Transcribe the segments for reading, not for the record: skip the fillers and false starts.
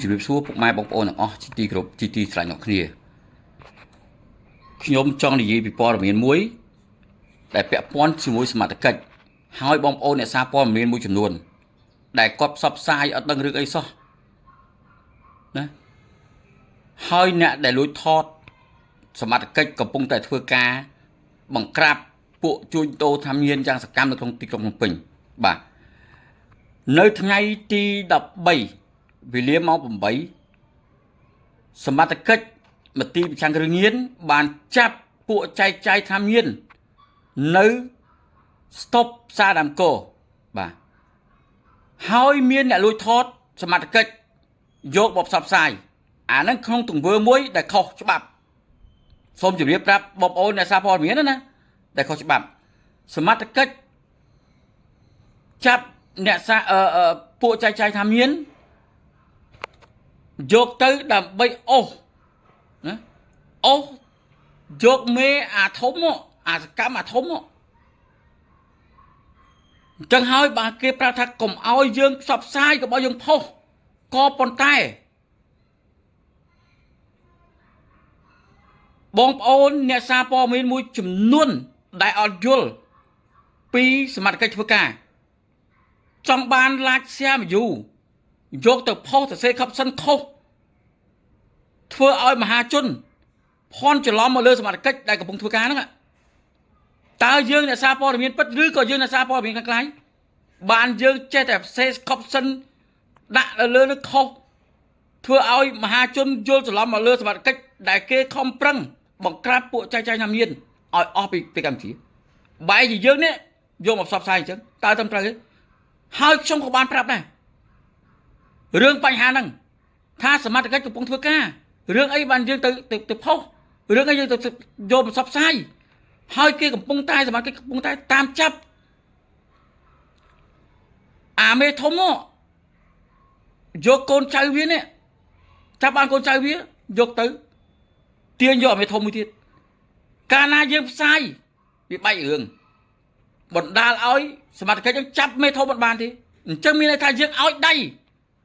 ជំរាបសួរពុកម៉ែបងប្អូនទាំងអស់ជាទីគោរពជាទីស្រឡាញ់អ្នកគ្នាខ្ញុំចង់និយាយពីព័ត៌មានមួយដែលពាក់ព័ន្ធជាមួយសមត្ថកិច្ចហើយបងប្អូនអ្នកសារព័ត៌មានមួយចំនួនដែលគាត់ផ្សព្វផ្សាយអត់ដឹងរឿងអីសោះណាហើយអ្នកដែលលួចថតសមត្ថកិច្ចកំពុងតែធ្វើការបង្ក្រាបពួកជួញដូរthamញៀនយ៉ាងសកម្មនៅក្នុងទីក្រុងភ្នំពេញបាទនៅថ្ងៃទី13វេលាម៉ោង8សមត្ថកិច្ចមន្ទីរប្រឆាំងគ្រឿងញៀនបានចាប់ពួកចែកចាយthamញៀននៅស្តុបផ្សារដាំកោបាទហើយមានអ្នកលួចថតសមត្ថកិច្ចយកមកផ្សព្វផ្សាយអាហ្នឹងក្នុងទង្វើមួយដែលខុសច្បាប់សូមជម្រាបប្រាប់បងប្អូនអ្នកសារព័ត៌មានណាដែលខុសច្បាប់សមត្ថកិច្ចចាប់អ្នកសារពួកចែកចាយthamញៀនយកទៅដើម្បីអូសណាអូសយកមេអាធំអាសកម្មអាធំអញ្ចឹងហើយបាទគេប្រាប់ថាកុំឲ្យយើងផ្សព្វផ្សាយកុំឲ្យយើងផុសក៏ប៉ុន្តែបងប្អូនអ្នកសារព័ត៌មានមួយចំនួនដែលអត់យល់ពីសមត្ថកិច្ចធ្វើការចង់បានឡាចសៀមយូយកទៅផុសទៅសេខប់សិនខុសធ្វើឲ្យមហាជនភ័ន្តច្រឡំមកលើសមត្ថកិច្ចដែលកំពុងធ្វើការហ្នឹងតើយើងអ្នកសារព័ត៌មានពិតឬក៏យើងអ្នកសារព័ត៌មានខ្លាំងៗបានយើងចេះតែសេខប់សិនដាក់ទៅលើនឹងខុសធ្វើឲ្យមហាជនយល់ច្រឡំមកលើសមត្ថកិច្ចដែលគេខំប្រឹងបង្ក្រាបពួកចែកចាយthamញៀនឲ្យអស់ពីកម្ពុជាបែរជាយើងនេះយកមកផ្សព្វផ្សាយអញ្ចឹងតើត្រឹមត្រូវទេហើយខ្ញុំក៏បានប្រាប់ដែររឿងបញ្ហាហ្នឹងថាសមត្ថកិច្ចកំពុងធ្វើការរឿងអីបានយើងទៅផុសរឿងអីយើងទៅយកមកផ្សព្វផ្សាយហើយគេកំពុងតែសមត្ថកិច្ចកំពុងតែតាមចាប់អាមេធំយកកូនចៅវានេះចាប់បានកូនចៅវាយកទៅទាញយកអាមេធំមួយទៀតកាលណាយើងផ្សាយវាបែករឿងបណ្ដាលឲ្យសមត្ថកិច្ចចាប់មេធំមិនបានទេអញ្ចឹងមានន័យថាយើងឲ្យដៃ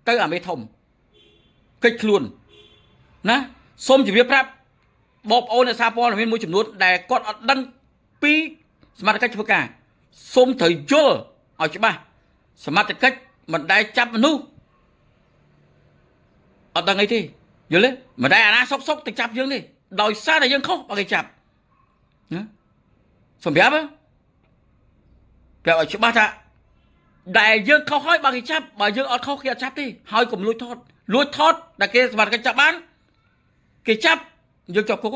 ទៅអាមេធំកិច្ចខ្លួនណាសូមជម្រាបប្រាប់បងប្អូនអ្នកសារព័ត៌មានមួយចំនួនដែលគាត់អត់ដឹងពីសមត្ថកិច្ចធ្វើការសូមត្រូវយល់ឲ្យច្បាស់សមត្ថកិច្ចមិនដែលចាប់មនុស្សអត់ដឹងអីទេយល់ទេមិនដែលអាណាសុកទៅចាប់យើងទេដោយសារតែយើងខុសបើគេចាប់ណាសូមប្រាប់ឲ្យច្បាស់ថាដែលយើងខុសហើយបើគេចាប់បើយើងអត់ខុសគេអត់ចាប់ទេហើយកុំលួចថតដែលគេសមត្ថកិច្ចចាប់បានគេចាប់យើងជាប់គុក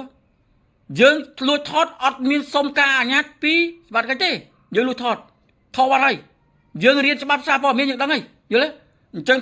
យើងលួចថតអត់មានសុំការអនុញ្ញាតពីសមត្ថកិច្ចទេយើងលួចថតបាត់ហើយយើងរៀនច្បាប់សារព័ត៌មានយើងដឹងហើយយល់ទេអញ្ចឹង